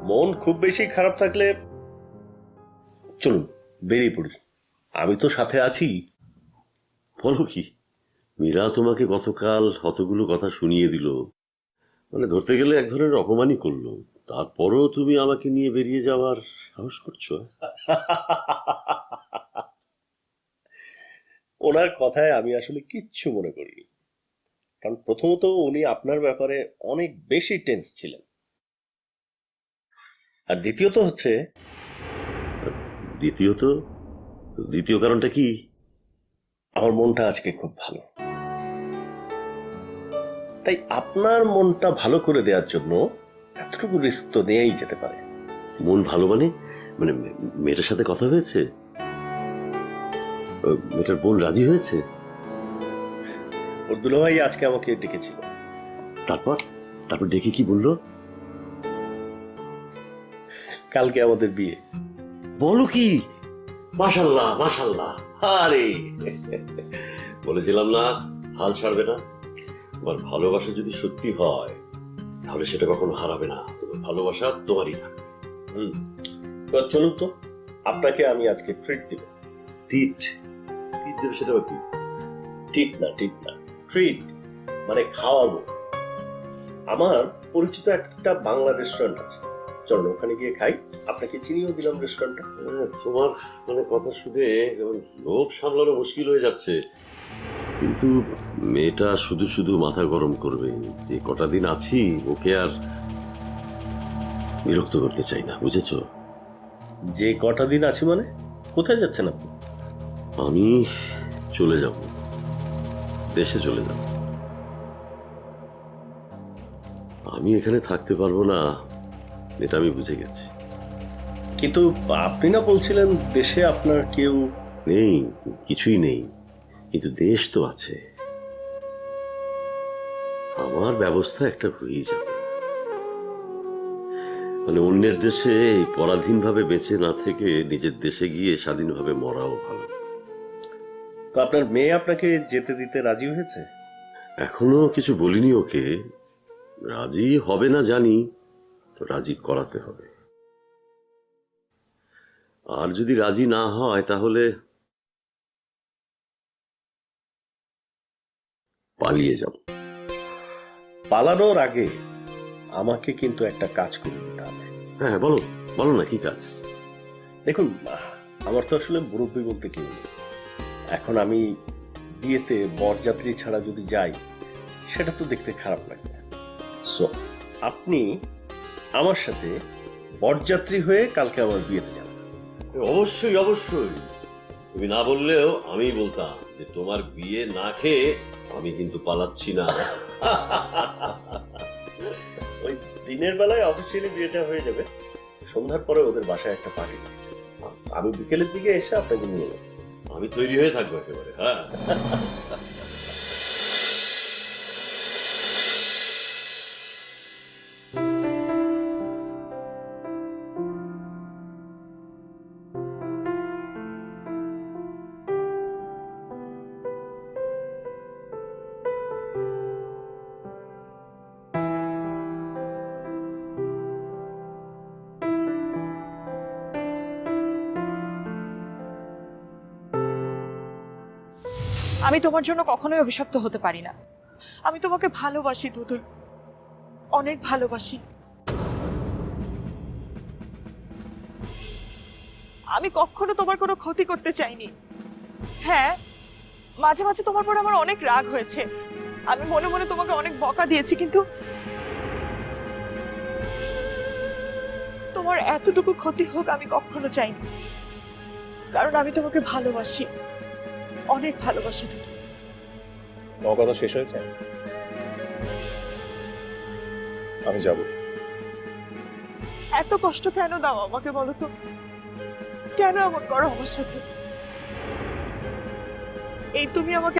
মন খুব বেশি খারাপ থাকলে চলুন বেরিয়ে পড়ি, আমি তো সাথে আছি। বলো কি, মীরা তোমাকে গতকাল কতগুলো কথা শুনিয়ে দিল, মানে ধরতে গেলে এক ধরনের অপমানই করলো, তারপরও তুমি আমাকে নিয়ে বেরিয়ে যাওয়ার সাহস করছো? ওনার কথায় আমি আসলে কিচ্ছু মনে করিনি, কারণ প্রথমত উনি আপনার ব্যাপারে অনেক বেশি টেন্স ছিলেন, আর দ্বিতীয়ত হচ্ছে দ্বিতীয়ত? দ্বিতীয় কারণটা কি? আমার মনটা আজকে খুব ভালো, তাই আপনার মনটা ভালো করে দেওয়ার জন্য এতটুকু রিস্ক তো নেওয়াই যেতে পারে। মন ভালো মানে? মানে মেয়েটার সাথে কথা হয়েছে? মেয়েটার বোন রাজি হয়েছে? ওর দুলাভাই আজকে আমাকে ডেকেছিল। তারপর তারপর ডেকে কি বললো? কালকে আমাদের বিয়ে। বলো কি? মাশাল্লাহ মাশাল্লাহ। আরে বলেছিলাম না হাল ছাড়বে না। তোমার ভালোবাসা যদি সত্যি হয় তাহলে সেটা কখনো হারাবে না, তোমার ভালোবাসা তোমারই থাকবে। এবার চলুন তো, আপনাকে আমি আজকে ট্রিট দিব। টিট? টিট দেবে সেটা কি? ঠিক না ট্রিট মানে খাওয়াবো। আমার পরিচিত একটা বাংলা রেস্টুরেন্ট আছে, চলুন ওখানে গিয়ে খাই। আপনাকে চিনিও দিলাম রেস্টুরেন্টটা। তোমার মানে কথা শুনে লোভ সামলানো মুশকিল হয়ে যাচ্ছে, কিন্তু মেয়েটা শুধু শুধু মাথা গরম করবে। যে কটা দিন আছি ওকে আর বিরক্ত করতে চাই না, বুঝেছো? যে কটা দিন আছে মানে? কোথায় যাচ্ছেন আপনি? আমি চলে যাব, দেশে চলে যাব। আমি এখানে থাকতে পারবো না, এটা আমি বুঝে গেছি। কিন্তু আপনি না বলছিলেন দেশে আপনার কেউ নেই? কিছুই নেই, কিন্তু দেশ তো আছে। আমার ব্যবস্থা একটা হয়েই যাবে। মানে অন্যের দেশে পরাধীন ভাবে বেঁচে না থেকে নিজের দেশে গিয়ে স্বাধীনভাবে মরাও ভালো। তো আপনার মেয়ে আপনাকে যেতে দিতে রাজি হয়েছে? এখনো কিছু বলিনি ওকে, রাজি হবে না জানি, তো রাজি করাতে হবে। আর যদি রাজি না হয় তাহলে পালিয়ে যাব। পালানোর আগে আমাকে কিন্তু একটা কাজ করে দিতে হবে। হ্যাঁ বলো, বলো না কি কাজ? দেখুন, আমার তো আসলে মুরব্বী বলতে কেউ নেই। এখন আমি বিয়েতে বরযাত্রী ছাড়া যদি যাই সেটা তো দেখতে খারাপ লাগবে। সো আপনি আমার সাথে বরযাত্রী হয়ে কালকে আমার বিয়েতে যাবেন। অবশ্যই অবশ্যই, তুমি না বললেও আমি বলতাম যে তোমার বিয়ে না খেয়ে আমি কিন্তু পালাচ্ছি না। ওই দিনের বেলায় অফিসিয়ালি বিয়েটা হয়ে যাবে, সন্ধ্যার পরে ওদের বাসায় একটা পার্টি, আমি বিকেলের দিকে এসে আপনাকে নিয়ে যাবো। আমি তৈরি হয়ে থাকবো একেবারে। হ্যাঁ আমি তোমার জন্য কখনোই অভিশপ্ত হতে পারি না। আমি তোমাকে ভালোবাসি তুতুল, অনেক ভালোবাসি। আমি কখনো তোমার কোনো ক্ষতি করতে চাইনি। হ্যাঁ, মাঝে মাঝে তোমার পর আমার অনেক রাগ হয়েছে, আমি মনে মনে তোমাকে অনেক বকা দিয়েছি, কিন্তু তোমার এতটুকু ক্ষতি হোক আমি কখনো চাইনি, কারণ আমি তোমাকে ভালোবাসি, অনেক ভালোবাসি তুতুল। তোমার কথা শেষ হয়েছে? আমি যাব। এত কষ্ট কেন দাও আমাকে বলো তো? কেন এমন করো আমার সাথে? এই তুমি আমাকে